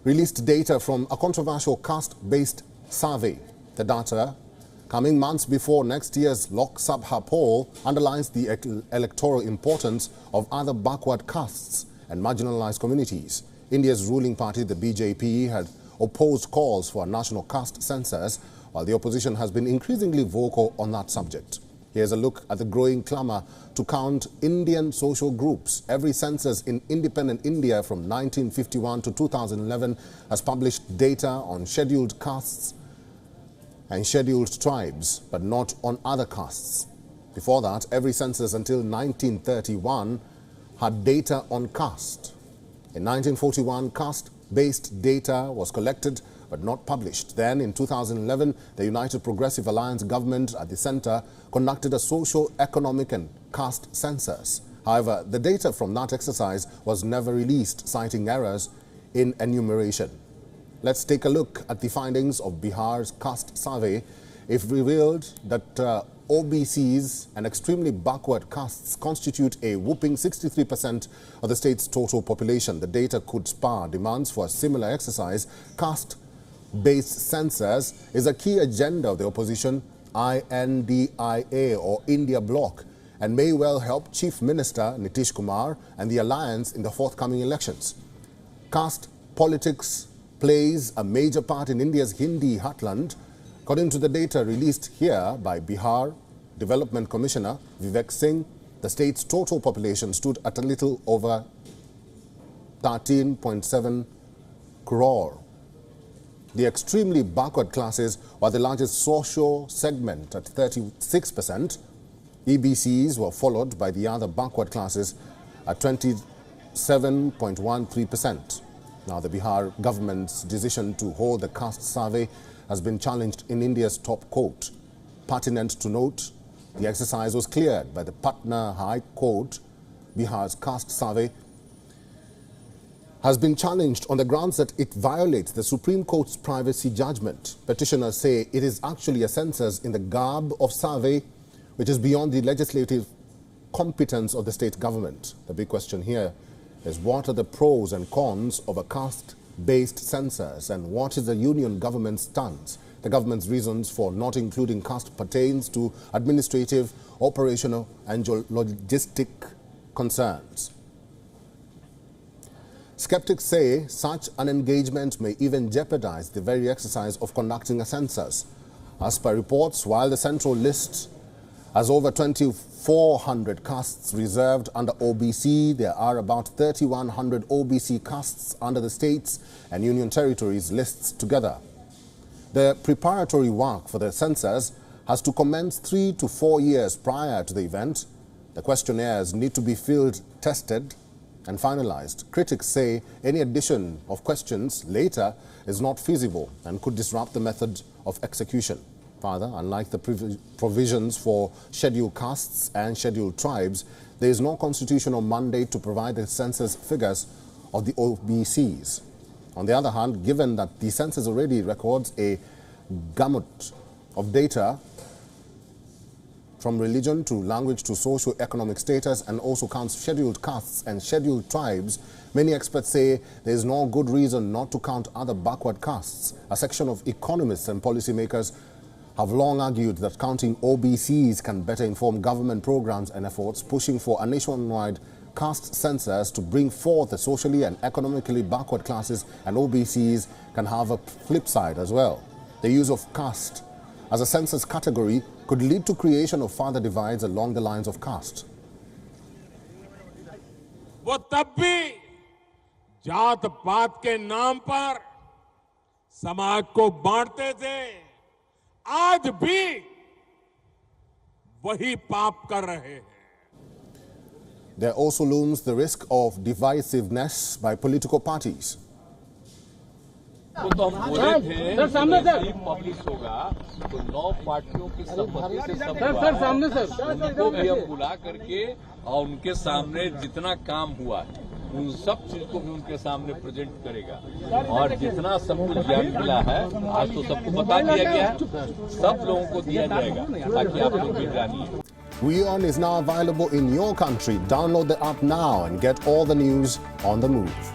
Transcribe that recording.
released data from a controversial caste-based survey. The data, coming months before next year's Lok Sabha poll, underlines the electoral importance of other backward castes and marginalized communities. India's ruling party, the BJP, had opposed calls for a national caste census, while the opposition has been increasingly vocal on that subject. Here's a look at the growing clamor to count Indian social groups. Every census in independent India from 1951 to 2011 has published data on scheduled castes and scheduled tribes, but not on other castes. Before that, every census until 1931 had data on caste. In 1941, caste-based data was collected but not published. Then, in 2011, the United Progressive Alliance government at the center conducted a socio-economic and caste census. However, the data from that exercise was never released, citing errors in enumeration. Let's take a look at the findings of Bihar's caste survey. It revealed that OBCs and extremely backward castes constitute a whopping 63% of the state's total population. The data could spur demands for a similar exercise. Caste-based census is a key agenda of the opposition, INDIA or India Bloc, and may well help Chief Minister Nitish Kumar and the alliance in the forthcoming elections. Caste politics plays a major part in India's Hindi heartland. According to the data released here by Bihar Development Commissioner Vivek Singh, the state's total population stood at a little over 13.7 crore. The extremely backward classes were the largest social segment at 36%. EBCs were followed by the other backward classes at 27.13%. Now, the Bihar government's decision to hold the caste survey has been challenged in India's top court. Pertinent to note, the exercise was cleared by the Patna High Court. Bihar's caste survey has been challenged on the grounds that it violates the Supreme Court's privacy judgment. Petitioners say it is actually a census in the garb of survey, which is beyond the legislative competence of the state government. The big question here is, what are the pros and cons of a caste-based census, and what is the union government's stance? The government's reasons for not including caste pertains to administrative, operational and logistic concerns. Skeptics say such an engagement may even jeopardize the very exercise of conducting a census. As per reports, while the central list has over 2,400 castes reserved under OBC, there are about 3,100 OBC castes under the states and union territories lists together. The preparatory work for the census has to commence 3 to 4 years prior to the event. The questionnaires need to be filled, tested and finalized. Critics say any addition of questions later is not feasible and could disrupt the method of execution. Further, unlike the provisions for scheduled castes and scheduled tribes, there is no constitutional mandate to provide the census figures of the OBCs. On the other hand, given that the census already records a gamut of data from religion to language to socio-economic status and also counts scheduled castes and scheduled tribes, many experts say there is no good reason not to count other backward castes. A section of economists and policymakers have long argued that counting OBCs can better inform government programs and efforts, pushing for a nationwide caste census to bring forth the socially and economically backward classes, and OBCs can have a flip side as well. The use of caste as a census category could lead to creation of further divides along the lines of caste. वो तब भी जात पात के नाम पर समाज को बांटते थे, आज भी वही पाप कर रहे हैं. There also looms the risk of divisiveness by political parties. तो हम बोले थे पब्लिश होगा तो 9 पार्टियों की सहमति से सब उनको भी हम बुला करके और उनके सामने जितना काम हुआ है उन सब चीज को भी उनके सामने प्रेजेंट करेगा और जितना सबको ज्ञान मिला है आज तो सबको बता दिया गया है, सब लोगों को दिया जाएगा ताकि आप लोग भी जानिए. WION is now available in your country. Download the app now and get all the news on the move.